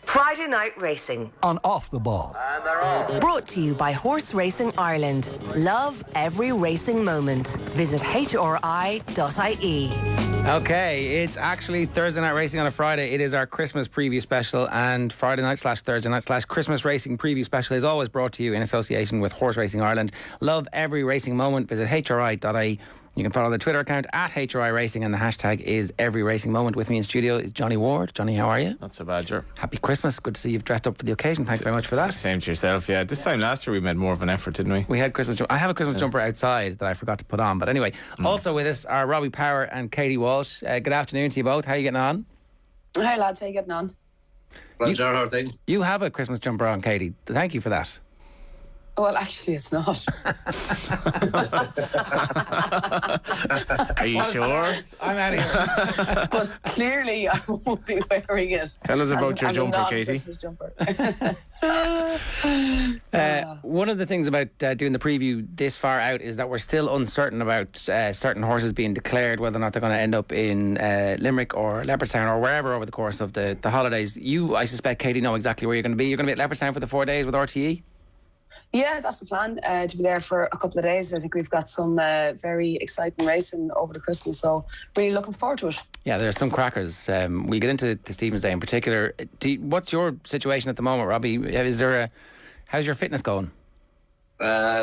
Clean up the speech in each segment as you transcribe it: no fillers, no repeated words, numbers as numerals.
Friday Night Racing on Off the Ball. Brought to you by Horse Racing Ireland. Love every racing moment. Visit hri.ie. Okay, it's actually Thursday Night Racing on a Friday. It is our Christmas preview special, and Friday night / Thursday night / Christmas racing preview special is always brought to you in association with Horse Racing Ireland. Love every racing moment. Visit hri.ie. You can follow the Twitter account at HRI Racing, and the hashtag is Every Racing Moment. With me in studio is Johnny Ward. Johnny, how are you? Not so bad, sure. Happy Christmas. Good to see you've dressed up for the occasion. Thanks very much for that. Same to yourself, yeah. This time last year we made more of an effort, didn't we? We had Christmas. I have a Christmas jumper outside that I forgot to put on. But anyway, also with us are Robbie Power and Katie Walsh. Good afternoon to you both. How are you getting on? Hi lads, how are you getting on? Well, Gerard, thing. You have a Christmas jumper on, Katie. Thank you for that. Well, actually, it's not. Are you sure? I'm out of here. But clearly, I won't be wearing it. Tell us about your jumper, Katie. Christmas jumper. One of the things about doing the preview this far out is that we're still uncertain about certain horses being declared, whether or not they're going to end up in Limerick or Leopardstown or wherever over the course of the holidays. You, I suspect, Katie, know exactly where you're going to be. You're going to be at Leopardstown for the 4 days with RTE? Yeah, that's the plan, to be there for a couple of days. I think we've got some very exciting racing over the Christmas, so really looking forward to it. Yeah, there's some crackers. We'll get into the Stephen's Day in particular. What's your situation at the moment, Robbie? How's your fitness going?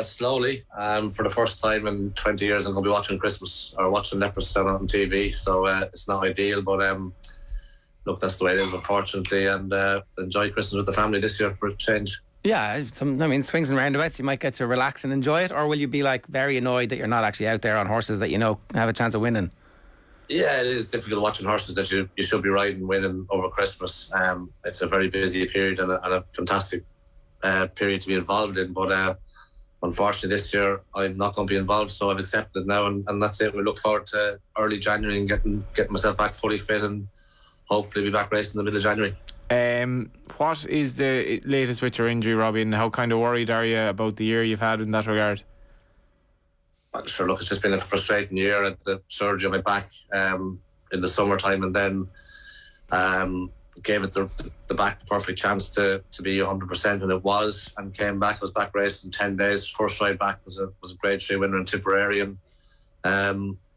Slowly. For the first time in 20 years, I'm going to be watching Leopardstown on TV, so it's not ideal, but look, that's the way it is, unfortunately, and enjoy Christmas with the family this year for a change. Yeah, swings and roundabouts, you might get to relax and enjoy it, or will you be like very annoyed that you're not actually out there on horses that you know have a chance of winning? Yeah, it is difficult watching horses that you should be riding winning over Christmas. It's a very busy period and a fantastic period to be involved in, but unfortunately this year I'm not going to be involved, so I've accepted it now, and that's it. We look forward to early January and getting myself back fully fit and hopefully be back racing in the middle of January. What is the latest with your injury, Robbie, and how kind of worried are you about the year you've had in that regard? Well, sure, look, it's just been a frustrating year. At the surgery on my back in the summertime, and then gave it the back the perfect chance to be 100%, and it was, and came back. I was back racing 10 days. First ride back was a Grade 3 winner in Tipperary, and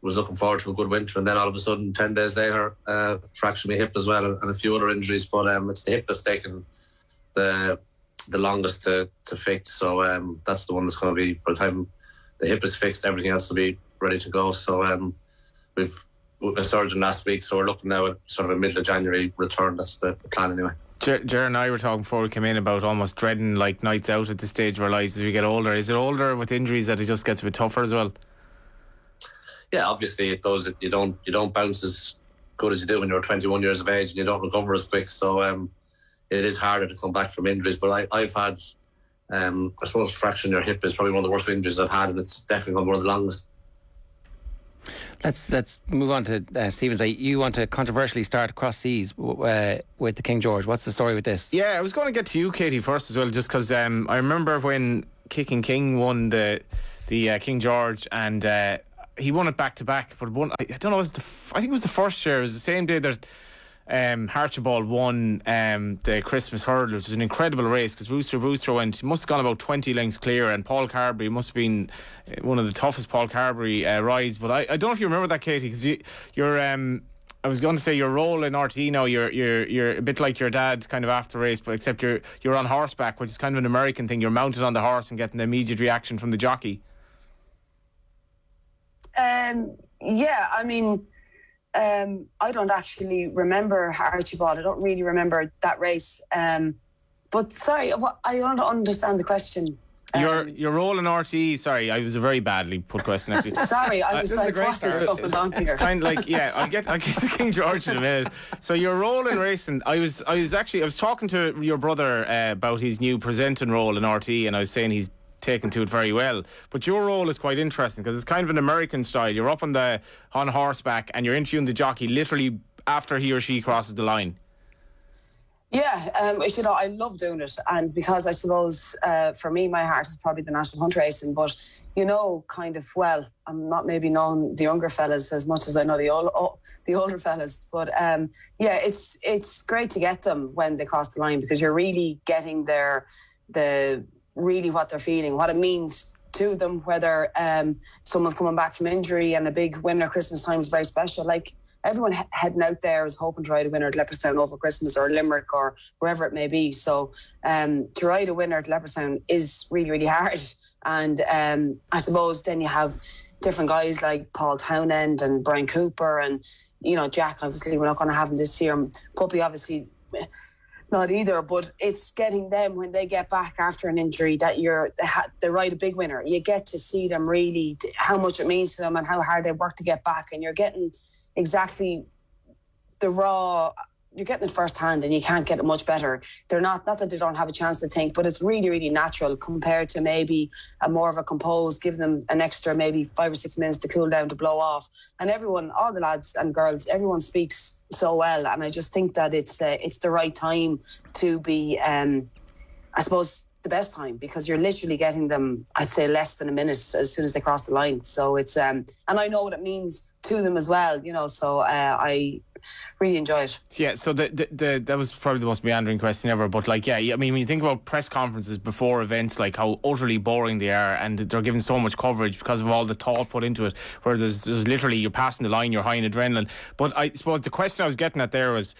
was looking forward to a good winter, and then all of a sudden 10 days later fractured my hip as well, and a few other injuries, but it's the hip that's taken the longest to fix, so that's the one that's going to be, by the time the hip is fixed, everything else will be ready to go. So we've a surgeon last week, so we're looking now at sort of a middle of January return. That's the plan anyway. Ger and I were talking before we came in about almost dreading like nights out at this stage of our lives as we get older. Is it older with injuries that it just gets a bit tougher as well? Yeah, obviously it does. You don't bounce as good as you do when you're 21 years of age, and you don't recover as quick. So it is harder to come back from injuries. But I've had, I suppose, fracturing your hip is probably one of the worst injuries I've had, and it's definitely one of the longest. Let's move on to Stephen's Day. You want to controversially start Cross Seas with the King George. What's the story with this? Yeah, I was going to get to you, Katie, first as well, just because I remember when Kicking King won the King George, and he won it back to back. But I don't know, I think it was the first year. It was the same day that Archibald won the Christmas Hurdle, which was an incredible race because Rooster Booster he must have gone about 20 lengths clear, and Paul Carberry must have been one of the toughest Paul Carberry rides. But I don't know if you remember that, Katie, because you're I was going to say your role in RTE now, you're a bit like your dad kind of after the race, but except you're on horseback, which is kind of an American thing. You're mounted on the horse and getting the immediate reaction from the jockey. Yeah, I mean, I don't actually remember Archibald. I don't really remember that race. But sorry, I don't understand the question. Your role in RTE, sorry, I was a very badly put question actually. Sorry, I was like, what is going on here? It's kind of like, yeah, I'll get to King George in a minute. So your role in racing, I was talking to your brother about his new presenting role in RTE, and I was saying he's taken to it very well, but your role is quite interesting because it's kind of an American style. You're up on horseback and you're interviewing the jockey literally after he or she crosses the line. Yeah, I love doing it, and because I suppose for me, my heart is probably the national hunt racing. But I'm not maybe knowing the younger fellas as much as I know the older fellas. But it's great to get them when they cross the line, because you're really getting really what they're feeling, what it means to them, whether someone's coming back from injury, and a big winner at Christmas time is very special. Like, everyone heading out there is hoping to ride a winner at Leopardstown over Christmas, or Limerick, or wherever it may be. So to ride a winner at Leopardstown is really, really hard. And I suppose then you have different guys like Paul Townend and Brian Cooper, and Jack, obviously we're not going to have him this year. Puppy, obviously not either, but it's getting them when they get back after an injury that they ride a big winner. You get to see them really, how much it means to them and how hard they work to get back, and you're getting exactly you're getting it firsthand, and you can't get it much better. They're not that they don't have a chance to think, but it's really, really natural compared to maybe a more of a composed, give them an extra maybe 5 or 6 minutes to cool down, to blow off. And everyone, all the lads and girls, everyone speaks so well, and I just think that it's the right time to be, I suppose, the best time, because you're literally getting them, I'd say, less than a minute as soon as they cross the line. So it's and I know what it means to them as well, so I really enjoy it. Yeah, so that was probably the most meandering question ever, but I mean, when you think about press conferences before events, like how utterly boring they are, and they're given so much coverage because of all the thought put into it, where there's literally, you're passing the line, you're high in adrenaline. But I suppose the question I was getting at there was,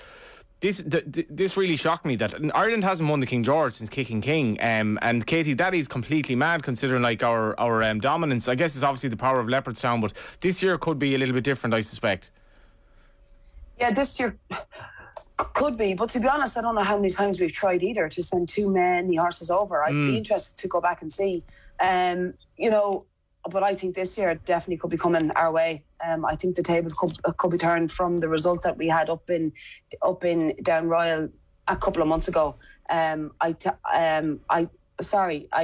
this really shocked me, that Ireland hasn't won the King George since Kicking King, and Katie, that is completely mad, considering our dominance. I guess it's obviously the power of Leopardstown, but this year could be a little bit different, I suspect. Yeah, this year could be, but to be honest, I don't know how many times we've tried either to send too many horses over. I'd be interested to go back and see, but I think this year definitely could be coming our way. I think the tables could be turned from the result that we had up in Down Royal a couple of months ago. I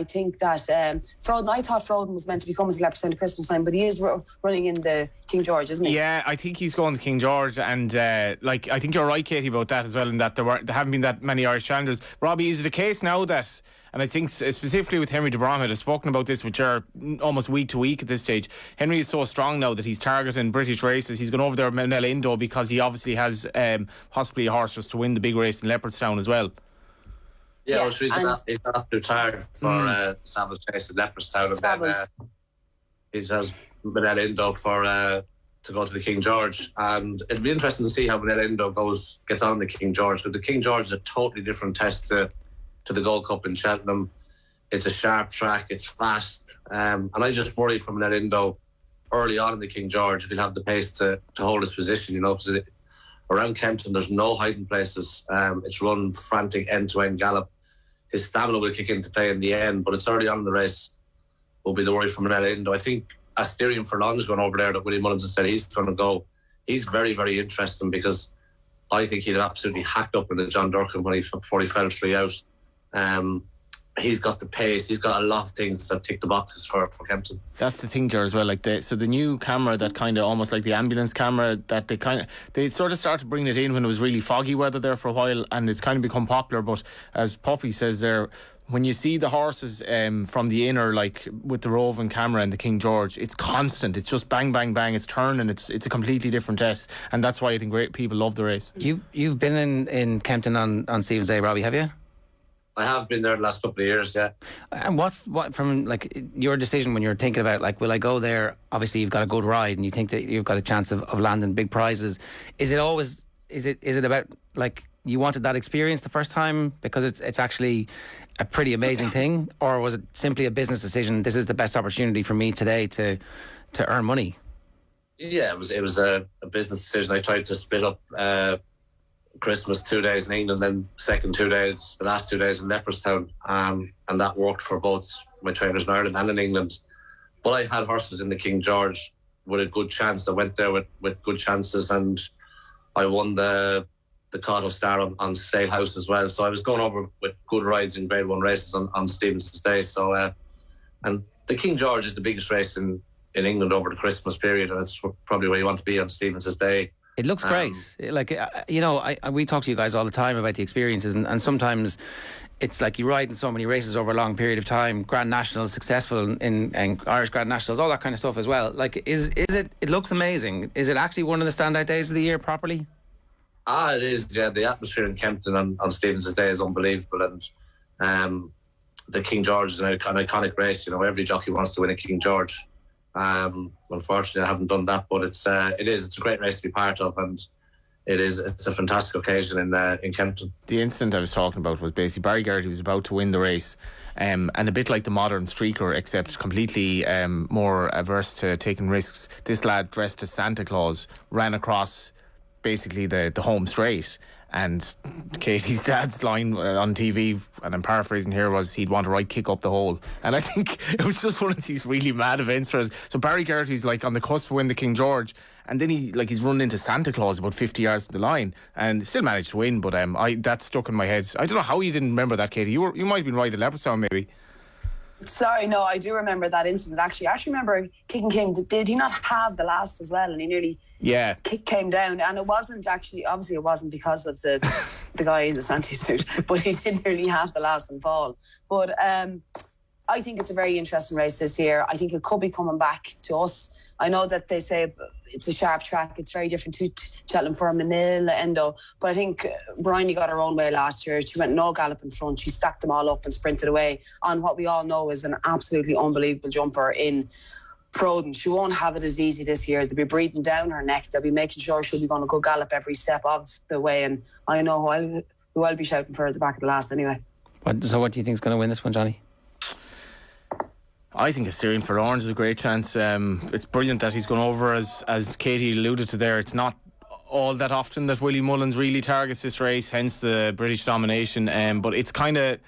think that Froden, I thought Froden was meant to be coming to Leopardstown at Christmas time, but he is running in the King George, isn't he? Yeah, I think he's going to King George, and I think you're right, Katie, about that as well, in that there haven't been that many Irish challengers. Robbie, is it a case now that, and I think specifically with Henry de Bromhead, I've spoken about this with Ger almost week to week at this stage, Henry is so strong now that he's targeting British races. He's gone over there with Manella Indo because he obviously has possibly a horse just to win the big race in Leopardstown as well. Yeah, well, he's not too tired for Savage Chase in Leopardstown, and then he has Manella Indo to go to the King George, and it'll be interesting to see how Manella Indo gets on the King George, because the King George is a totally different test to the Gold Cup in Cheltenham. It's a sharp track, it's fast, and I just worry for Manella Indo early on in the King George if he'll have the pace to hold his position, because around Kempton there's no hiding places. It's run frantic end-to-end gallop. His stamina will kick into play in the end, but it's early on in the race will be the worry for Manella Indo. I think Asterion Furlong's gone over there, that Willie Mullins has said he's going to go. He's very, very interesting, because I think he'd absolutely hacked up in the John Durkin before he fell 3 out. He's got the pace. He's got a lot of things that tick the boxes for Kempton. That's the thing, Ger, as well. So the new camera, that kind of almost like the ambulance camera, that they sort of started bringing it in when it was really foggy weather there for a while, and it's kind of become popular. But as Poppy says there, when you see the horses from the inner, like with the roving camera and the King George, it's constant. It's just bang, bang, bang. It's turning. It's a completely different test, and that's why I think great people love the race. You've been in Kempton on Stephen's Day, Robbie, have you? I have been there the last couple of years, yeah. And what from your decision when you're thinking about will I go there? Obviously, you've got a good ride, and you think that you've got a chance of landing big prizes. Is it about you wanted that experience the first time because it's actually a pretty amazing thing, or was it simply a business decision? This is the best opportunity for me today to earn money. Yeah, it was a business decision. I tried to split up Christmas 2 days in England, then the last 2 days in Leopardstown, and that worked for both my trainers in Ireland and in England. But I had horses in the King George with a good chance. I went there with good chances, and I won the Cotto Star on Sale House as well. So I was going over with good rides in Grade 1 races on Stevenson's Day. So and the King George is the biggest race in England over the Christmas period, and it's probably where you want to be on Stevenson's Day. It looks great. We talk to you guys all the time about the experiences, and sometimes it's like you ride in so many races over a long period of time. Grand Nationals, successful in Irish Grand Nationals, all that kind of stuff as well. Like, is it? It looks amazing. Is it actually one of the standout days of the year properly? It is. Yeah, the atmosphere in Kempton on Stevens' Day is unbelievable, and the King George is an iconic race. Every jockey wants to win a King George. Unfortunately, I haven't done that, but it's a great race to be part of, and it's a fantastic occasion in Kempton. The incident I was talking about was basically Barry Geraghty was about to win the race, and a bit like the modern streaker, except completely more averse to taking risks. This lad, dressed as Santa Claus, ran across basically the home straight, and Katie's dad's line on TV, and I'm paraphrasing here, was he'd want a right kick up the hole. And I think it was just one of these really mad events for us. So Barry Geraghty's like on the cusp of winning the King George, and then he's run into Santa Claus about 50 yards from the line and still managed to win. But that stuck in my head. I don't know how you didn't remember that, Katie. You might have been right at Leopardstown maybe. Sorry, no, I do remember that incident. Actually, I remember Kicking King. Did he not have the last as well? And he nearly came down. And it wasn't actually, obviously, it wasn't because of the guy in the Santi suit, but he did nearly have the last and fall. But I think it's a very interesting race this year. I think it could be coming back to us. I know that they say it's a sharp track. It's very different to Cheltenham for Manila, Endo. But I think Bryony got her own way last year. She went no gallop in front. She stacked them all up and sprinted away on what we all know is an absolutely unbelievable jumper in Froden. She won't have it as easy this year. They'll be breathing down her neck. They'll be making sure she'll be going to go gallop every step of the way. And I know who I'll be shouting for at the back of the last anyway. So what do you think is going to win this one, Johnny? I think Assyrian for Orange is a great chance. It's brilliant that he's gone over, as Katie alluded to there. It's not all that often that Willie Mullins really targets this race, hence the British domination. But it's kind of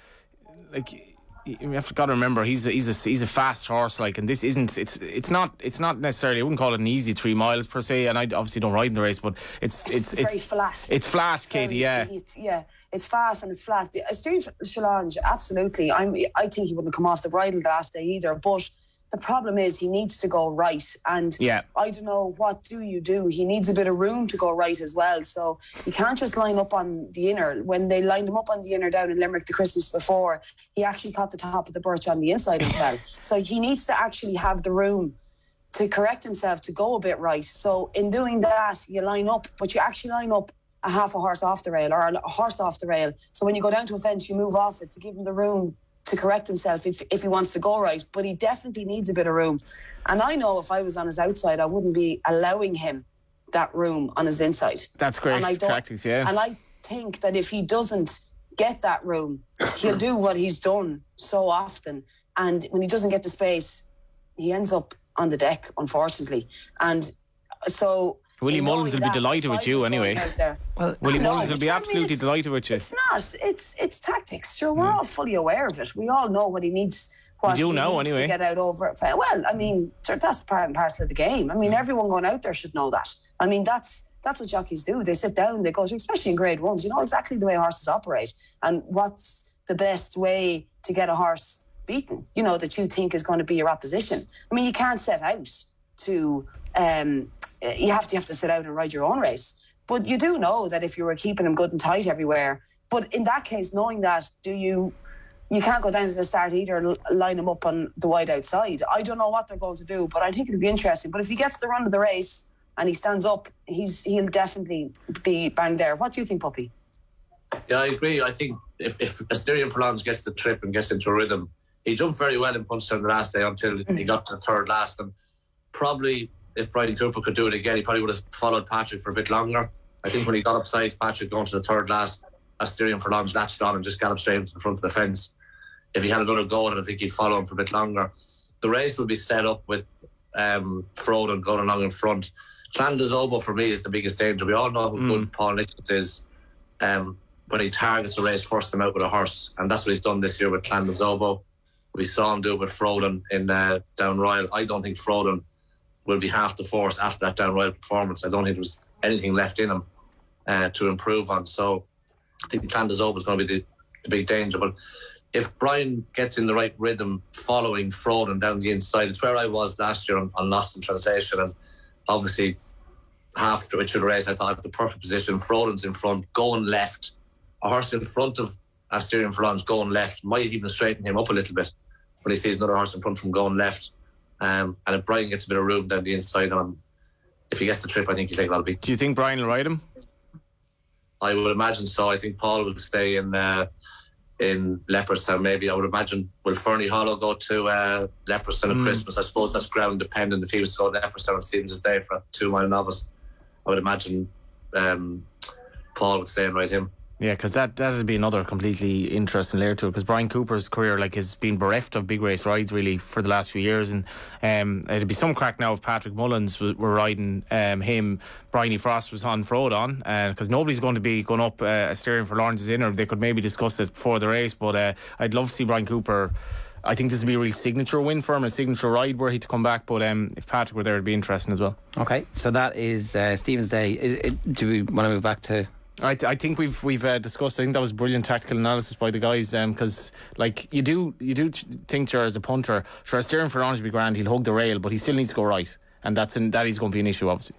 like, you have got to remember he's a fast horse, like, and this isn't. It's not necessarily. I wouldn't call it an easy 3 miles per se, and I obviously don't ride in the race, but it's very flat. It's flat, Katie. It's fast and it's flat. Assyrian Challenge, absolutely. I think he wouldn't come off the bridle the last day either. But the problem is he needs to go right, and I don't know, what do you do? He needs a bit of room to go right as well. So you can't just line up on the inner. When they lined him up on the inner down in Limerick the Christmas before, he actually caught the top of the birch on the inside and fell. So he needs to actually have the room to correct himself, to go a bit right. So in doing that, you line up, but you actually line up a half a horse off the rail, or a horse off the rail. So when you go down to a fence, you move off it to give him the room to correct himself if he wants to go right. But he definitely needs a bit of room. And I know if I was on his outside, I wouldn't be allowing him that room on his inside. That's great tactics, yeah. And I think that if he doesn't get that room, he'll do what he's done so often. And when he doesn't get the space, he ends up on the deck, unfortunately. And so Willie Mullins will be delighted with you anyway. Well, Willie Mullins will be absolutely delighted with you. It's not. It's tactics. Sure, we're all fully aware of it. We all know what he needs. What we do he know needs anyway. To get out over it. Well, I mean, that's part and parcel of the game. I mean, everyone going out there should know that. I mean, that's what jockeys do. They sit down, they go through, especially in Grade 1s. You know exactly the way horses operate and what's the best way to get a horse beaten. You know, that you think is going to be your opposition. I mean, you can't set out to. You have to sit out and ride your own race. But you do know that if you were keeping him good and tight everywhere. But in that case, knowing that, you can't go down to the start either and line him up on the wide outside. I don't know what they're going to do, but I think it'll be interesting. But if he gets the run of the race and he stands up, he'll definitely be bang there. What do you think, Puppy? Yeah, I agree. I think if Assyrian Forlonge gets the trip and gets into a rhythm, he jumped very well in Punchestown the last day until he got to the third last. And probably if Bridie Cooper could do it again, he probably would have followed Patrick for a bit longer. I think when he got upside Patrick going to the third last, Assyrian Forlonge latched on and just galloped straight into the front of the fence. If he had another go at it, I think he'd follow him for a bit longer. The race will be set up with Froden going along in front. Clan for me is the biggest danger. We all know how good Paul Nichols is when he targets a race, first time out with a horse. And that's what he's done this year with Clan We saw him do it with Froden in Down Royal. I don't think Froden will be half the force after that Down Royal performance. I don't think there's anything left in him to improve on. So I think Clan is going to be the big danger. But if Brian gets in the right rhythm following Froden down the inside, it's where I was last year on Lost in Translation. And obviously half stretch of the race, I thought the perfect position. Froden's in front, going left. A horse in front of Asterion Forlon's going left might even straighten him up a little bit when he sees another horse in front from going left. And if Brian gets a bit of room down the inside on him, if he gets the trip, I think he'll take a lot of beat. Do you think Brian will ride him? I would imagine so. I think Paul will stay in Leopardstown. Maybe I would imagine. Will Fernie Hollow go to Leopardstown at Christmas? I suppose that's ground dependent. If he was to go to Leopardstown on Stevens' Day for a 2 mile novice, I would imagine Paul would stay and ride him. Yeah, because that has been another completely interesting layer to it. Because Brian Cooper's career has been bereft of big race rides really for the last few years, and it'd be some crack now if Patrick Mullins were riding him. Bryony Frost was on Frodon, because nobody's going to be going up steering for Lawrence's Inner. They could maybe discuss it before the race, but I'd love to see Brian Cooper. I think this would be a real signature win for him, a signature ride where he'd to come back. But if Patrick were there, it'd be interesting as well. Okay, so that is Stephen's Day. Do we want to move back to? I think we've discussed. I think that was brilliant tactical analysis by the guys. Because you do think as a punter, sure, steering for Orange be grand. He'll hug the rail, but he still needs to go right, and that is going to be an issue, obviously.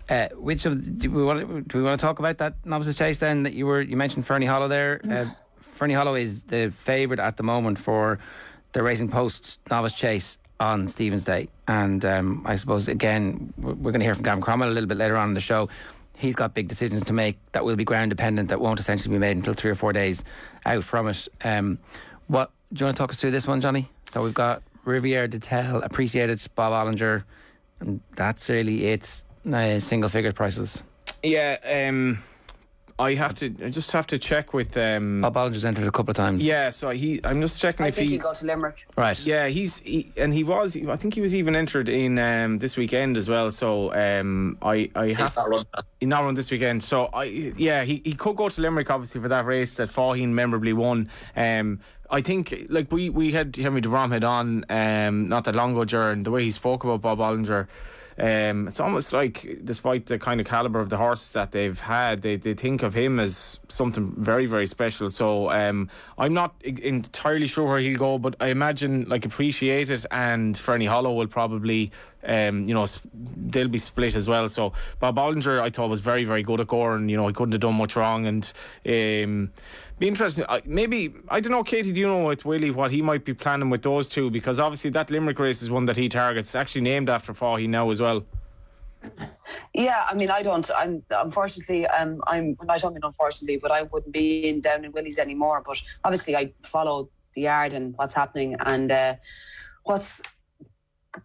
Do we want to talk about that novices chase then? That you mentioned Fernie Hollow there. Fernie Hollow is the favourite at the moment for the Racing Post novice chase on Stephen's Day, and I suppose again we're going to hear from Gavin Cromwell a little bit later on in the show. He's got big decisions to make that will be ground dependent, that won't essentially be made until 3 or 4 days out from it. What do you want to talk us through this one, Johnny? So we've got Riviere de Tel, Appreciated, Bob Ollinger, and that's really it. Single figure prices. Yeah, I just have to check with Bob Ollinger's entered a couple of times. Yeah, so I'm just checking if I think he'll go to Limerick. Right. Yeah, I think he was even entered in this weekend as well. So I have he's not run this weekend. So he could go to Limerick obviously for that race that Faugheen memorably won. I think we had Henry de Bromhead on not that long ago, during the way he spoke about Bob Ollinger. It's almost like, despite the kind of calibre of the horses that they've had, they think of him as something very, very special. So I'm not entirely sure where he'll go, but I imagine Appreciated and Fernie Hollow will probably they'll be split as well. So Bob Ollinger, I thought, was very, very good at Goran. He couldn't have done much wrong, and be interesting. Maybe, I don't know, Katie, do you know with Willie what he might be planning with those two? Because obviously that Limerick race is one that he targets, actually named after Faugheen now as well. Yeah, I mean, I don't. I'm unfortunately. I don't mean unfortunately, but I wouldn't be down in Willie's anymore. But obviously, I follow the yard and what's happening and what's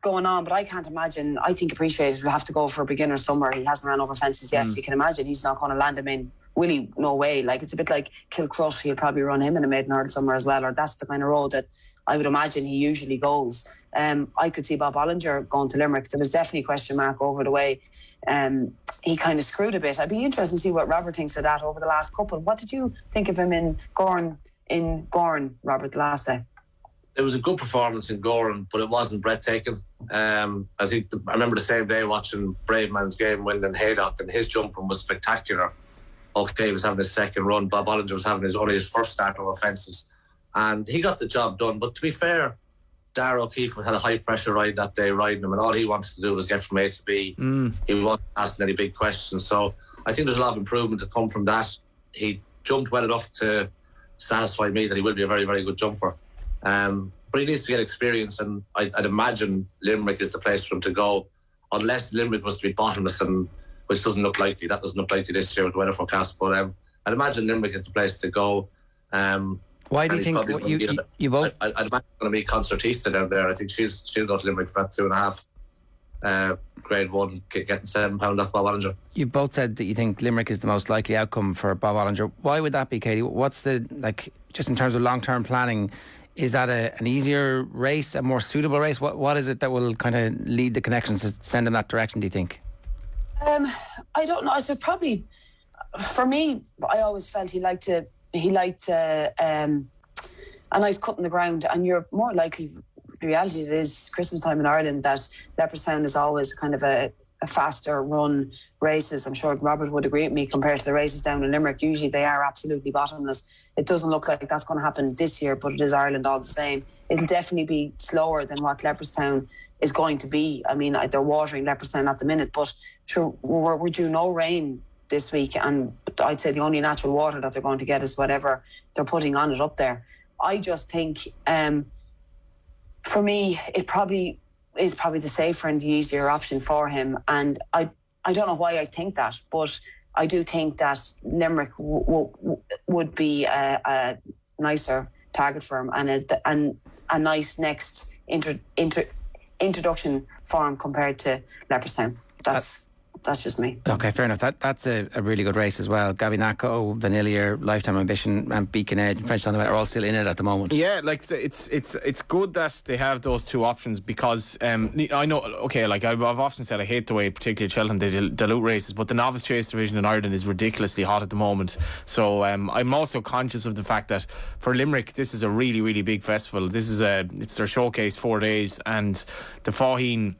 going on. But I can't imagine. I think Appreciated will have to go for a beginner somewhere. He hasn't ran over fences yet. So you can imagine he's not going to land him in Willie. No way. It's a bit like Kilcrush. He'll probably run him in a maiden hurdle somewhere as well. Or that's the kind of road that I would imagine he usually goes. I could see Bob Ollinger going to Limerick. There was definitely a question mark over the way. He kind of screwed a bit. I'd be interested to see what Robert thinks of that over the last couple. What did you think of him in Gorn, Robert, the last day? It was a good performance in Goran, but it wasn't breathtaking. I remember the same day watching Brave Man's Game, Wyndon Haydock, and his jumping was spectacular. Okay, he was having his second run. Bob Ollinger was having only his first start over fences. And he got the job done. But to be fair, Darragh O'Keefe had a high pressure ride that day riding him, and all he wanted to do was get from A to B. He wasn't asking any big questions. So I think there's a lot of improvement to come from that. He jumped well enough to satisfy me that he will be a very, very good jumper. But he needs to get experience, and I'd imagine Limerick is the place for him to go, unless Limerick was to be bottomless, and which doesn't look likely. That doesn't look likely this year with the weather forecast. But I'd imagine Limerick is the place to go. Why do you think you both? I'd imagine it's going to be Concertista down there. I think she'll go to Limerick for that 2.5. Grade 1, getting £7 off Bob Ollinger. You've both said that you think Limerick is the most likely outcome for Bob Ollinger. Why would that be, Katie? What's just in terms of long-term planning, is that an easier race, a more suitable race? What is it that will kind of lead the connections to send in that direction, do you think? I don't know. So probably, for me, I always felt he liked a nice cut in the ground, and you're more likely, the reality it is Christmas time in Ireland, that Leopardstown is always kind of a faster run races. I'm sure Robert would agree with me, compared to the races down in Limerick. Usually they are absolutely bottomless. It doesn't look like that's going to happen this year, but it is Ireland all the same. It'll definitely be slower than what Leopardstown is going to be. I mean, they're watering Leopardstown at the minute, but sure, we're due no rain this week, and I'd say the only natural water that they're going to get is whatever they're putting on it up there. I just think, for me, it probably is the safer and the easier option for him, and I don't know why I think that, but I do think that Limerick would be a nicer target for him, and a nice next introduction for him compared to Leopardstown. That's just me. Okay, fair enough. That's a really good race as well. Gabinaco, Vanillier, Lifetime Ambition, and Beacon Edge and French Landowner are all still in it at the moment. Yeah, like it's good that they have those two options, because I know, okay, like I've often said, I hate the way particularly Cheltenham they dilute races, but the novice chase division in Ireland is ridiculously hot at the moment. So I'm also conscious of the fact that for Limerick this is a really, really big festival. It's their showcase 4 days, and the Faugheen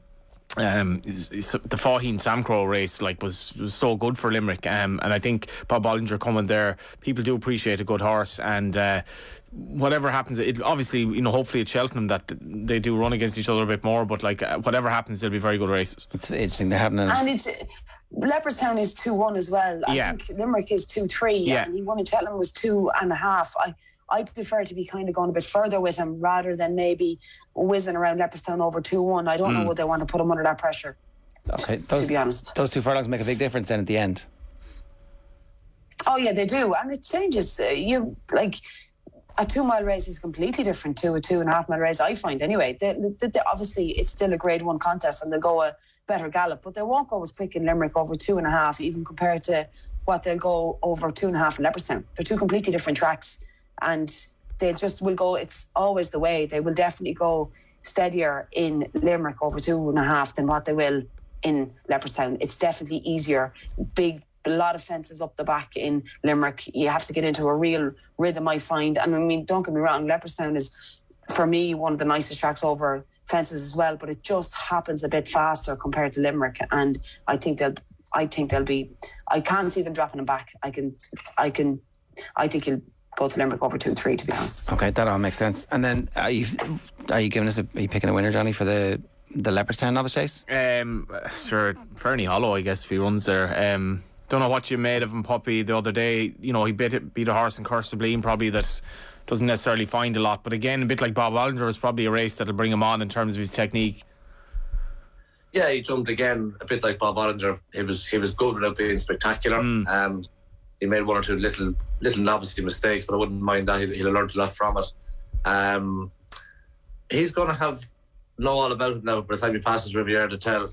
Samcro race was so good for Limerick, and I think Bob Bollinger coming there, people do appreciate a good horse, and whatever happens, it obviously, hopefully at Cheltenham that they do run against each other a bit more, but whatever happens, they'll be very good races. It's interesting they haven't, and it's Leopardstown is 2-1 as well. I think Limerick is 2-3, and he won in Cheltenham was 2.5. I prefer to be kind of going a bit further with him rather than maybe whizzing around Leopardstown over 2-1. I don't know would they want to put him under that pressure. Okay, to be honest, those two furlongs make a big difference then at the end. Oh yeah, they do, and it changes. A 2 mile race is completely different to a 2.5 mile race, I find anyway. They obviously it's still a Grade 1 contest, and they'll go a better gallop, but they won't go as quick in Limerick over 2.5, even compared to what they'll go over 2.5 in Leopardstown. They're two completely different tracks. And they just will go, it's always the way, they will definitely go steadier in Limerick over 2.5 than what they will in Leopardstown. It's definitely easier. A lot of fences up the back in Limerick. You have to get into a real rhythm, I find. And I mean, don't get me wrong, Leopardstown is, for me, one of the nicest tracks over fences as well, but it just happens a bit faster compared to Limerick. And I think they'll be, I can't see them dropping them back. I think he'll go to Limerick over 2-3, to be honest. Okay, that all makes sense. And then are you giving us are you picking a winner, Johnny, for the Leopardstown novice chase? Sure, Fernie Hollow, I guess, if he runs there. Don't know what you made of him, Puppy, the other day. He beat a horse in Curse Sublime, probably that doesn't necessarily find a lot, but again, a bit like Bob Bollinger, is probably a race that'll bring him on in terms of his technique. Yeah, he jumped again a bit like Bob Bollinger. He was good without being spectacular. He made one or two little novice mistakes, but I wouldn't mind that. He'll have learned a lot from it. He's going to know all about it now by the time he passes Riviere de Tel.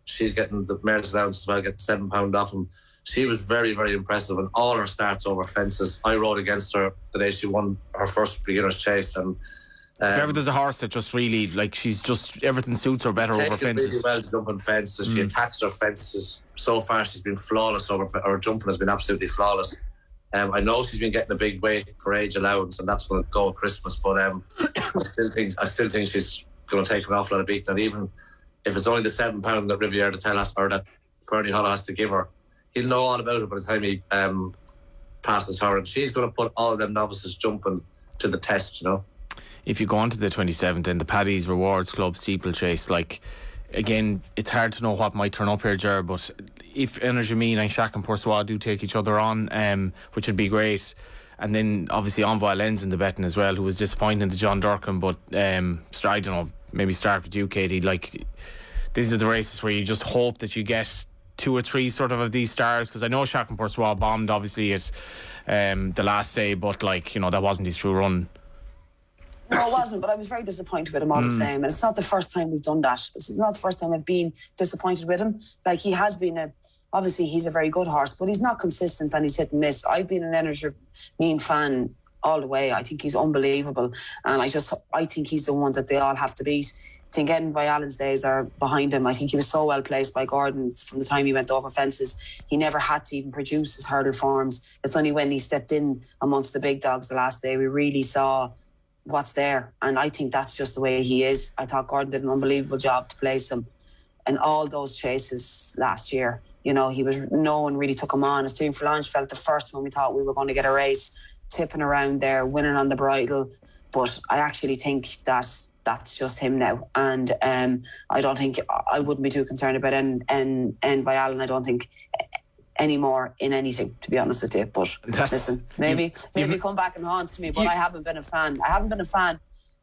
She's getting the mare's allowance as well, getting £7 off him. She was very, very impressive in all her starts over fences. I rode against her the day she won her first beginner's chase, and if ever there's a horse that just really, she's just, everything suits her better over fences. Really well jumping fences. She attacks her fences. So far, she's been flawless her jumping has been absolutely flawless. I know she's been getting a big weight for age allowance, and that's going to go at Christmas. But I still think she's going to take an awful lot of beat. And even if it's only the £7 that Riviere de Tel or that Fernie Hollow has to give her, he'll know all about it by the time he passes her. And she's going to put all of them novices jumping to the test, If you go on to the 27th in the Paddy's Rewards Club steeplechase, again, it's hard to know what might turn up here, Ger, but if Energymine and Shack and Poursois do take each other on, which would be great, and then obviously Envoy Lens in the betting as well, who was disappointing to John Durkin, but I don't know, maybe start with you, Katie. These are the races where you just hope that you get 2 or 3 sort of these stars, because I know Shack and Poursois bombed obviously at the last day, but that wasn't his true run. No, it wasn't, but I was very disappointed with him all the same. And it's not the first time we've done that. It's not the first time I've been disappointed with him. He has been obviously he's a very good horse, but he's not consistent and he's hit and miss. I've been an Energymine fan all the way. I think he's unbelievable. And I think he's the one that they all have to beat. I think Envoy Allen's days are behind him. I think he was so well placed by Gordon from the time he went over fences. He never had to even produce his hurdle forms. It's only when he stepped in amongst the big dogs the last day we really saw what's there, and I think that's just the way he is. I thought Gordon did an unbelievable job to place him. in all those chases last year. You know, no one really took him on. As Team Flange felt the first one we thought we were going to get a race, tipping around there, winning on the bridle. But I actually think that's just him now. And I don't think, I wouldn't be too concerned about End by Allen. I don't think anymore in anything, to be honest with you. But listen, maybe come back and haunt me, but I haven't been a fan.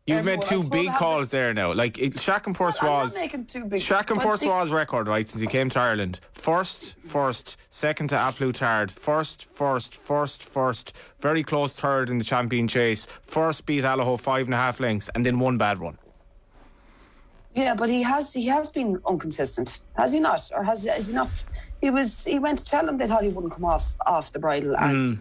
You've made two big calls there now. Like Shaq and Poursois. Shaq and Poursois' record, right, since he came to Ireland. First, second to Applutard. First. Very close third in the champion chase. First beat Allaho 5.5 lengths, and then one bad one. Yeah, but he has been inconsistent, has he not? Or has he not? He went to tell them they thought he wouldn't come off the bridle, and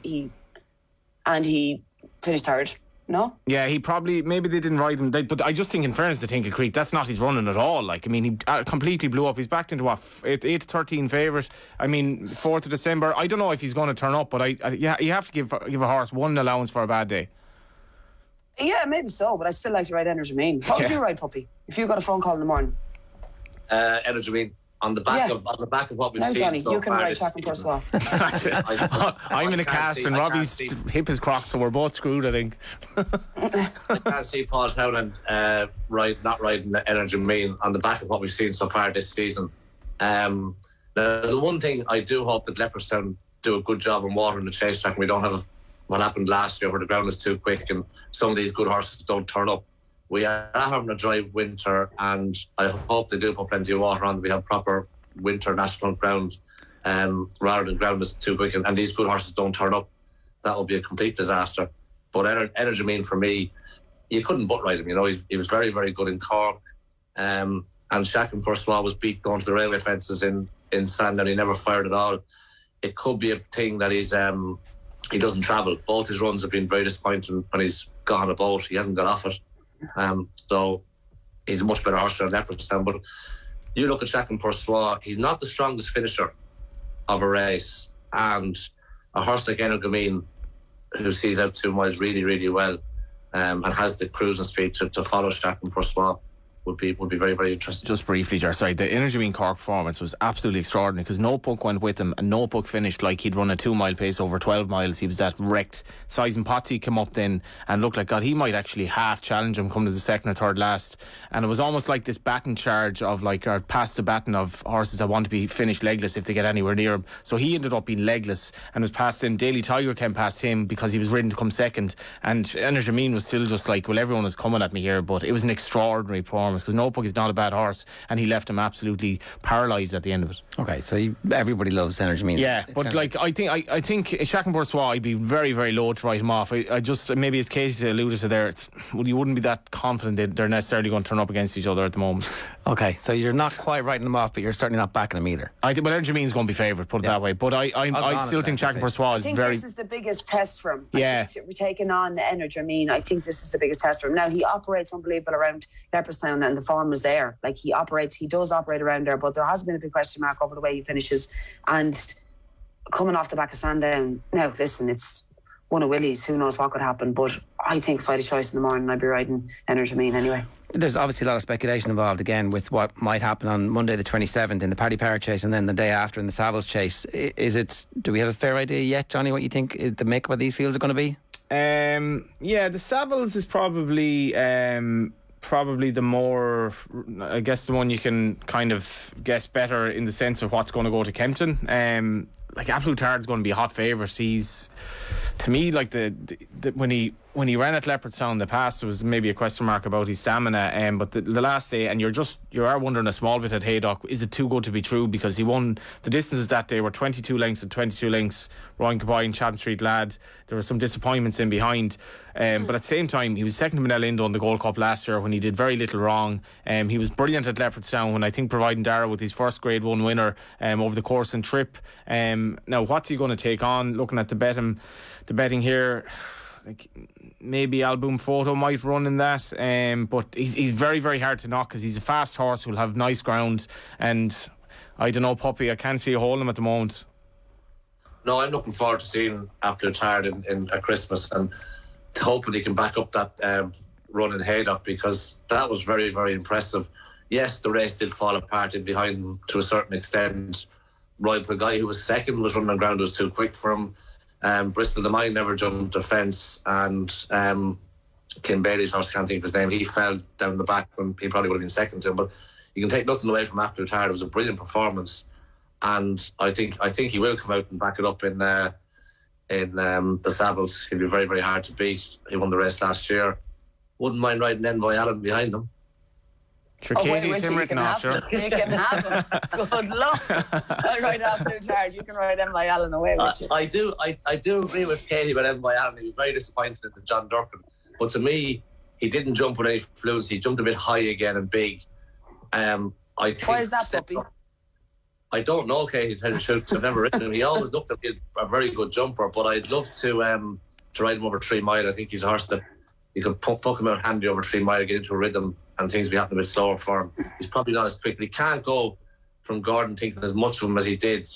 he finished third. No? Yeah, maybe they didn't ride him. But I just think, in fairness to Tinker Creek, that's not his running at all. Like, I mean, he completely blew up. He's backed into 8-13 favourite. I mean, 4th of December. I don't know if he's going to turn up, but you have to give a horse one allowance for a bad day. Yeah, maybe so, but I still like to ride Energy Mean. What would you ride, Puppy, if you got a phone call in the morning? Energy Mean. On the back of what we've seen. Johnny, so you can ride Shaq and Poursois. I'm in a cast and Robbie's hip is crocked, so we're both screwed, I think. I can't see Paul Howland not riding the Energy Mean on the back of what we've seen so far this season. Now, the one thing I do hope that Leopardstown do a good job in watering the chase track, and we don't have what happened last year where the ground is too quick and some of these good horses don't turn up. We are having a dry winter, and I hope they do put plenty of water on. We have proper winter national ground, rather than ground that's too quick, and these good horses don't turn up. That will be a complete disaster. But Energy Mean, for me, you couldn't but ride him. You know, he was very, very good in Cork, and Shaq and Poursois was beat going to the railway fences in Sandown. He never fired at all. It could be a thing that he doesn't travel. Both his runs have been very disappointing when he's got on a boat. He hasn't got off it. So he's a much better horse than Leopardstown. But you look at Shaq and Poursois, he's not the strongest finisher of a race, and a horse like Energy Mean, who sees out 2 miles really, really well, and has the cruising speed to follow Shaq and Poursois, would be very, very interesting. Just briefly, sorry, the Energy Mean Cork performance was absolutely extraordinary, because Notebook went with him and Notebook finished like he'd run a 2 mile pace over 12 miles. He was that wrecked. Size and Potsy came up then and looked like, God, he might actually half challenge him come to the second or third last. And it was almost like this baton charge of or pass the baton of horses that want to be finished legless if they get anywhere near him. So he ended up being legless and was past him. Daily Tiger came past him because he was ridden to come second, and Energy Mean was still just like, well, everyone is coming at me here. But it was an extraordinary performance, because Notebook is not a bad horse, and he left him absolutely paralysed at the end of it. Okay, so everybody loves Energy Mean. Yeah, but like I think Shaq and Poursois, I'd be very, very low to write him off. I just, maybe as Katie alluded to there, you wouldn't be that confident that they're necessarily going to turn up against each other at the moment. Okay, so you're not quite writing them off, but you're certainly not backing them either. I think, well, Energy Mean's going to be favourite, put it that way. But I still think Shaq and Poursois is very. I think this is the biggest test for him. Yeah. We're taking on Energy Mean. I think this is the biggest test for him. Now, he operates unbelievable around Leopardstown, and the form is there. Like, he does operate around there, but there has been a big question mark over the way he finishes. And coming off the back of Sandown, now listen, it's one of Willie's, who knows what could happen, but I think if I had a choice in the morning, I'd be riding Energy Mean anyway. There's obviously a lot of speculation involved again with what might happen on Monday the 27th in the Paddy Power chase, and then the day after in the Savadils chase. Do we have a fair idea yet, Johnny, what you think the makeup of these fields are going to be? Yeah, the Savadils is probably the more, I guess, the one you can kind of guess better in the sense of what's going to go to Kempton. Like, Applutard's going to be a hot favourite. He's, to me, like when he ran at Leopardstown in the past, there was maybe a question mark about his stamina. But the last day, and you are wondering a small bit at Haydock, is it too good to be true? Because he won the distances that day were 22 lengths and 22 lengths. Ryan Combine, Chatham Street Lad. There were some disappointments in behind. But at the same time, he was second to Manel Indo in the Gold Cup last year when he did very little wrong. He was brilliant at Leopardstown when, I think, providing Dara with his first Grade 1 winner over the course and trip. Now, what's he going to take on? Looking at the betting here, like, maybe Album Photo might run in that, but he's very, very hard to knock because he's a fast horse who'll have nice ground. And I don't know, Puppy, I can't see a hole in him at the moment. No, I'm looking forward to seeing Applutard in at Christmas, and hoping he can back up that run in Haydock, because that was very, very impressive. yes, the race did fall apart in behind him to a certain extent. Royal Guy, who was second, was running on ground, was too quick for him. Bristol the Mine never jumped the fence, and Kim Bailey's horse, can't think of his name, he fell down the back when he probably would have been second to him. But you can take nothing away from Absolute Hard. It was a brilliant performance, and I think he will come out and back it up in the Savadils. He'll be very, very hard to beat. He won the race last year. Wouldn't mind riding Envoy Allen behind him. Sure, Katie's him written off, sure. You can have him. Good luck. I'll ride Absolute Hard. You can ride Envoy Allen away with you. I do agree with Katie about Envoy Allen. He was very disappointed in the John Durkin. But to me, he didn't jump with any fluency. He jumped a bit high again and big. I think Why is that, puppy? I don't know, Katie, to tell you the truth, 'cause I've never ridden him. He always looked to be a very good jumper, but I'd love to ride him over 3 mile. I think he's a horse that you could poke him out handy over 3 mile, get into a rhythm, and things be happening a bit slower for him. He's probably not as quick, but he can't go from Gordon thinking as much of him as he did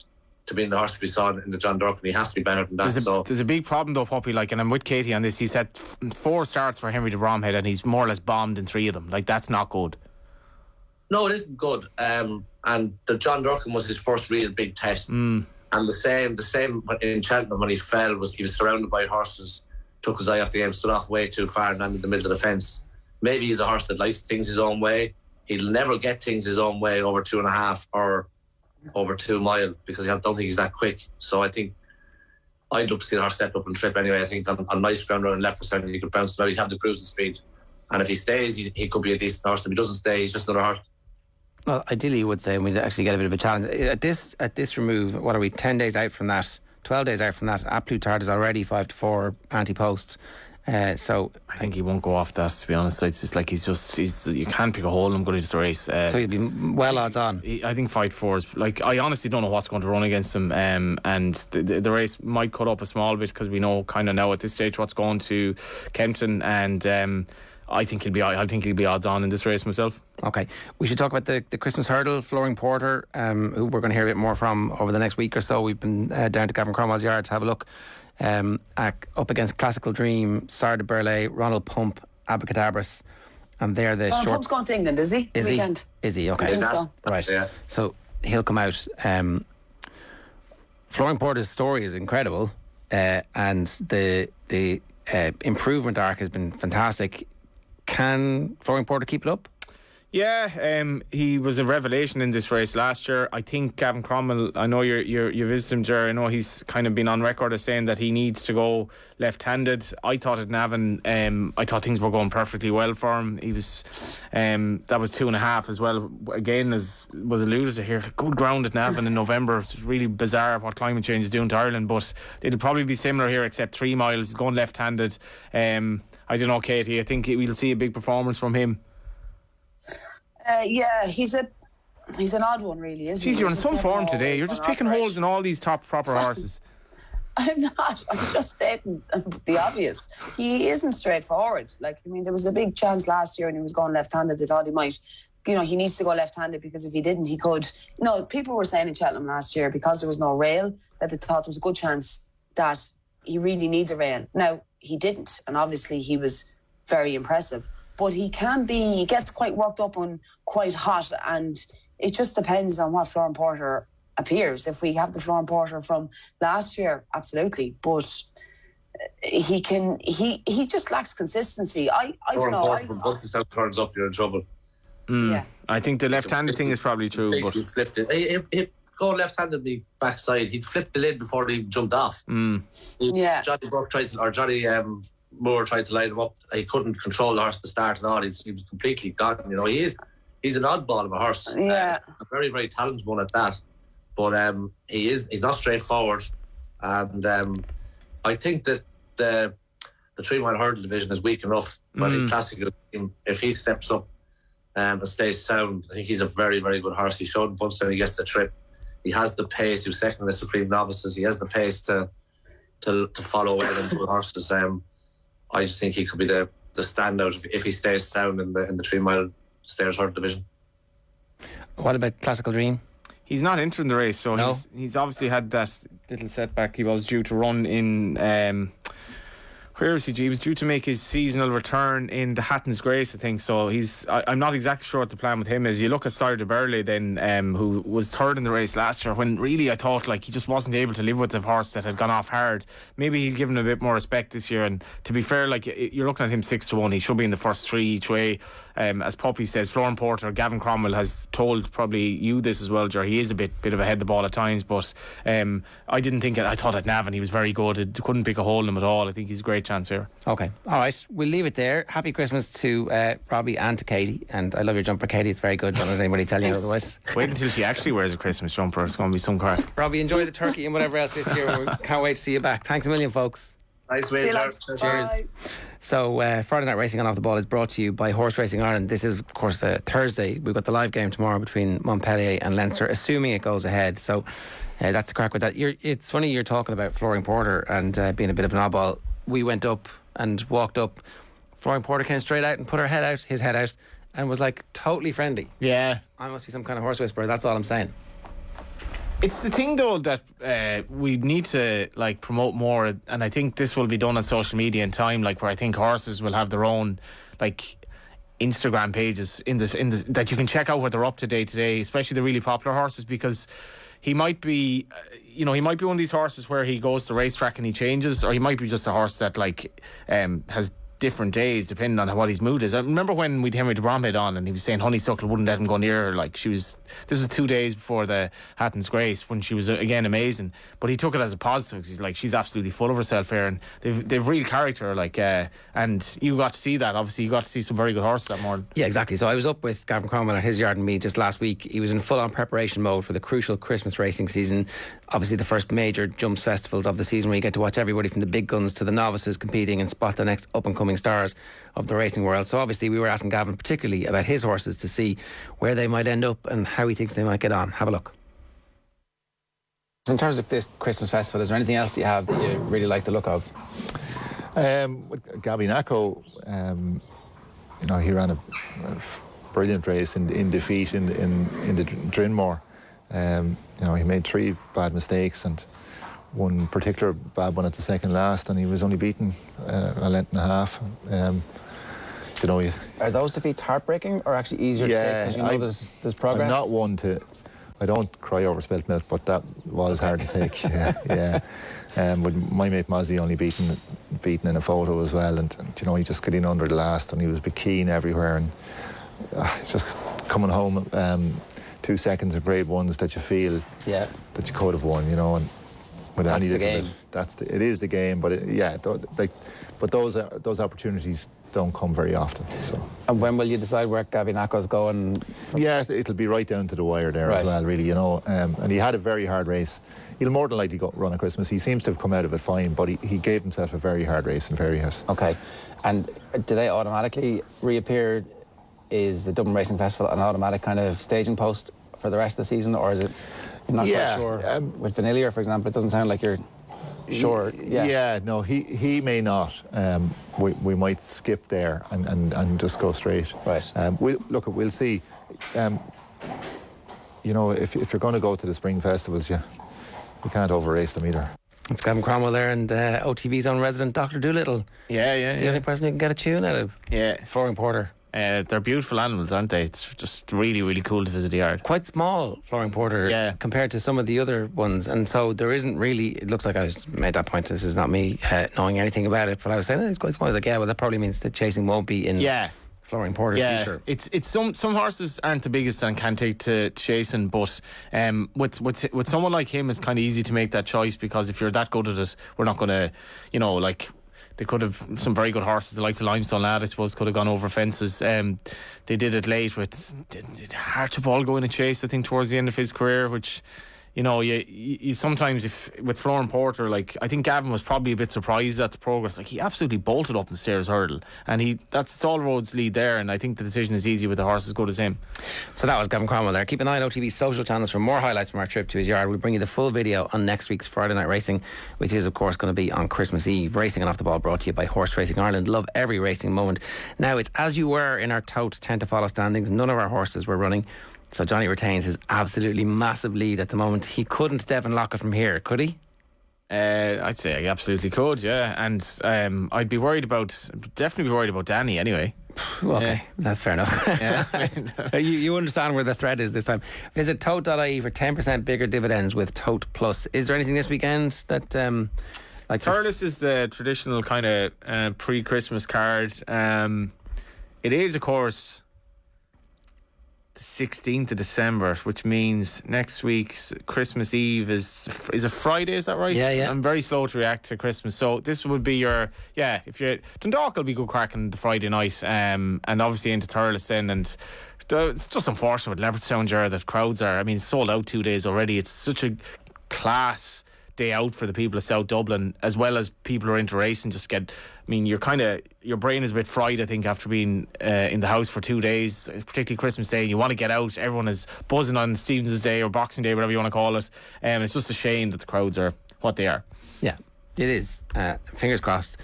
to being the horse we saw in the John Durkin. He has to be better than that. There's a big problem though, Poppy, like, and I'm with Katie on this. He's had 4 starts for Henry de Bromhead and he's more or less bombed in 3 of them. Like, that's not good. No, it isn't good. And the John Durkin was his first real big test. And the same in Cheltenham when he fell was he was surrounded by horses, took his eye off the game, stood off way too far and landed in the middle of the fence. Maybe he's a horse that likes things his own way. He'll never get things his own way over 2.5 or over 2 mile because I don't think he's that quick. So I think I'd love to see the horse step up and trip anyway. I think on nice ground around Leopardstown he could bounce now. He'd have the cruising speed. And if he stays, he could be a decent horse. If he doesn't stay, he's just another horse. Well, ideally, you would say, and we'd actually get a bit of a challenge. At this remove, what are we, 10 days out from that, 12 days out from that, Absolute Hard is already 5-4 anti-posts. So I think he won't go off that, to be honest. It's just like he's you can't pick a hole in him going into the race. So he'd be well odds on. I think 5-4 is, like, I honestly don't know what's going to run against him. And the race might cut up a small bit because we know kind of now at this stage what's going to Kempton, and I think he'll be odds on in this race myself. Okay, we should talk about the Christmas hurdle. Flooring Porter, who we're going to hear a bit more from over the next week or so. We've been down to Gavin Cromwell's yard to have a look. Up against Classical Dream, Sarah de Burley, Ronald Pump, Abacadabras, and they're the short. Pump's going to England, is he? Is Weekend. Is he? Okay, I think so. Right. Yeah. So he'll come out. Flooring Porter's story is incredible, and the improvement arc has been fantastic. Can Flooring Porter keep it up? Yeah, he was a revelation in this race last year. I think Gavin Cromwell, I know you visited him, Jerry. I know he's kind of been on record as saying that he needs to go left-handed. I thought at Navan, I thought things were going perfectly well for him. He was, that was 2.5 as well. Again, as was alluded to here, good ground at Navan in November. It's really bizarre what climate change is doing to Ireland, but it'll probably be similar here, except 3 miles, going left-handed. I don't know, Katie, I think we'll see a big performance from him. Yeah, he's an odd one, really, isn't he? Jeez, you're in some form today. You're just picking holes in all these top proper horses. I'm not. I'm just stating the obvious. He isn't straightforward. Like, I mean, there was a big chance last year and he was going left-handed. They thought he might, he needs to go left-handed because if he didn't, he could. No, people were saying in Cheltenham last year because there was no rail that they thought there was a good chance that he really needs a rail. Now, he didn't, and obviously he was very impressive. But he gets quite worked up and quite hot, and it just depends on what Flooring Porter appears. If we have the Flooring Porter from last year, absolutely. But he just lacks consistency. I don't know. From Buttonstown turns up, you're in trouble. Yeah. I think the left-handed thing is probably true. But he flipped it. He'd go left-handed me backside. He'd flipped the lid before he jumped off. Yeah. Johnny Burke Johnny Moore tried to line him up. He couldn't control the horse at the start at all. He was completely gone. He's an oddball of a horse. Yeah. A very, very talented one at that. But he's not straightforward. And I think that the 3 mile hurdle division is weak enough. But in classical, if he steps up and stays sound, I think he's a very, very good horse. He showed in Punstone he gets the trip. He has the pace. He was second in the Supreme Novices. He has the pace to follow well into the horses. I just think he could be the standout if he stays down in the 3 mile stairs hurdle division. What about Classical Dream? he's not entering the race, so he's obviously had that little setback. He was due to run in Where is he? He was due to make his seasonal return in the Hatton's Grace, I think. So I'm not exactly sure what the plan with him is. You look at Sire de Burley then, who was third in the race last year, when really I thought like he just wasn't able to live with the horse that had gone off hard. Maybe he'll give him a bit more respect this year. And to be fair, like you're looking at him 6-1. He should be in the first three each way. As Poppy says, Florence Porter, Gavin Cromwell has told probably you this as well, Ger. He is a bit of a head the ball at times, but I didn't think it. I thought at Navan he was very good. It couldn't pick a hole in him at all. I think he's a great chance here. Okay, all right, we'll leave it there. Happy Christmas to Robbie and to Katie, and I love your jumper, Katie. It's very good. Don't let anybody tell you otherwise. Wait until she actually wears a Christmas jumper. It's going to be some crack. Robbie, enjoy the turkey and whatever else this year. We can't wait to see you back. Thanks a million, folks. Nice See you way, lads. Cheers. Bye. So Friday Night Racing on Off the Ball is brought to you by Horse Racing Ireland. This is of course Thursday. We've got the live game tomorrow between Montpellier and Leinster, assuming it goes ahead. So that's the crack with that. It's funny you're talking about Florian Porter and being a bit of an oddball. We went up and walked up. Florian Porter came straight out and put his head out and was like totally friendly. Yeah. I must be some kind of horse whisperer, that's all I'm saying. It's the thing though that we need to like promote more, and I think this will be done on social media in time, like where I think horses will have their own like Instagram pages in the that you can check out what they're up to day today, especially the really popular horses, because he might be he might be one of these horses where he goes to racetrack and he changes, or he might be just a horse that like has different days depending on what his mood is. I remember when we'd Henry de Bromhead on and he was saying Honeysuckle wouldn't let him go near her. Like this was 2 days before the Hatton's Grace when she was again amazing, but he took it as a positive. He's like, she's absolutely full of herself here, and they've real character, like and you got to see that. Obviously you got to see some very good horses that morning. Yeah, exactly. So I was up with Gavin Cromwell at his yard and me just last week. He was in full-on preparation mode for the crucial Christmas racing season. Obviously the first major jumps festivals of the season, where you get to watch everybody from the big guns to the novices competing and spot the next up-and-coming stars of the racing world. So obviously we were asking Gavin particularly about his horses to see where they might end up and how he thinks they might get on. Have a look. In terms of this Christmas festival, is there anything else you have that you really like the look of? Gabby Nacco, he ran a brilliant race in defeat in the Drinmore. He made 3 bad mistakes and one particular bad one at the second last, and he was only beaten a length and a half. Are those defeats heartbreaking or actually easier to take because there's progress? I'm not one to. I don't cry over spilt milk, but that was hard to take. With my mate Mozzie only beaten in a photo as well, and he just got in under the last, and he was a bit keen everywhere, and just coming home 2 seconds of grade ones that you feel that you could have won, and with that's any the game. It is the game, but but those opportunities don't come very often. So. And when will you decide where Gabby Nacco's going? Yeah, it'll be right down to the wire there as well, really, and he had a very hard race. He'll more than likely run at Christmas. He seems to have come out of it fine, but he gave himself a very hard race in Fairyhouse. Okay. And do they automatically reappear? Is the Dublin Racing Festival an automatic kind of staging post for the rest of the season, or is it, you're not quite sure? With Vanillier, for example, it doesn't sound like you're sure. No, he may not. We might skip there and just go straight. Right. We'll see. If you're going to go to the spring festivals, you can't over-race them either. It's Gavin Cromwell there, and OTV's own resident Dr. Doolittle. Yeah. The only person who can get a tune out of. Yeah. Florian Porter. They're beautiful animals, aren't they? It's just really, really cool to visit the yard. Quite small, Florian Porter, compared to some of the other ones. And so there isn't really, it looks like I made that point, this is not me knowing anything about it, but I was saying it's quite small. Like, well, that probably means that chasing won't be in Florian Porter's future. It's some horses aren't the biggest and can take to chasing, but with someone like him, it's kind of easy to make that choice, because if you're that good at it, we're not going to, they could have some very good horses, the likes of Limestone Lad, I suppose, could have gone over fences. They did it late with did Archibald go in a chase, I think, towards the end of his career, which, you sometimes, if with Florian Porter, I think Gavin was probably a bit surprised at the progress. He absolutely bolted up the stairs hurdle, and that's all roads lead there, and I think the decision is easy with a horse as good as him. So that was Gavin Cromwell there. Keep an eye on OTV's social channels for more highlights from our trip to his yard. We'll bring you the full video on next week's Friday Night Racing, which is of course going to be on Christmas Eve. Racing and Off the Ball brought to you by Horse Racing Ireland. Love every racing moment. Now it's as you were in our tote 10 to follow standings. None of our horses were running, so Johnny retains his absolutely massive lead at the moment. He couldn't Devon lock it from here, could he? I'd say I absolutely could, yeah. And I'd definitely be worried about Danny anyway. Okay, that's fair enough. Yeah. You understand where the threat is this time. Visit tote.ie for 10% bigger dividends with Tote Plus. Is there anything this weekend that... like Thurles is the traditional kind of pre-Christmas card. It is, of course, the 16th of December, which means next week's Christmas Eve is a Friday, is that right? Yeah. I'm very slow to react to Christmas, so this would be if you're Dundalk will be good cracking the Friday night, and obviously into Thurles then, and it's just unfortunate with Leopardstown, Ger, that crowds are, I mean, sold out 2 days already. It's such a class day out for the people of South Dublin, as well as people who are into racing. Your brain is a bit fried, I think, after being in the house for 2 days, particularly Christmas Day, and you want to get out. Everyone is buzzing on Stevenson's Day or Boxing Day, whatever you want to call it. It's just a shame that the crowds are what they are. Yeah, it is. Fingers crossed,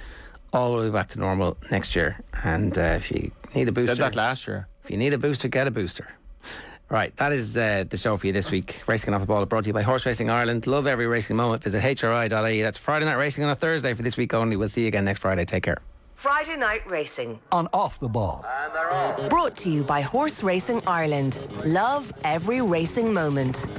all the way back to normal next year. And if you need a booster... Said that last year. If you need a booster, get a booster. Right, that is the show for you this week. Racing Off the Ball brought to you by Horse Racing Ireland. Love every racing moment. Visit hri.ie. That's Friday Night Racing on a Thursday for this week only. We'll see you again next Friday. Take care. Friday Night Racing on Off the Ball. brought to you by Horse Racing Ireland. Love every racing moment.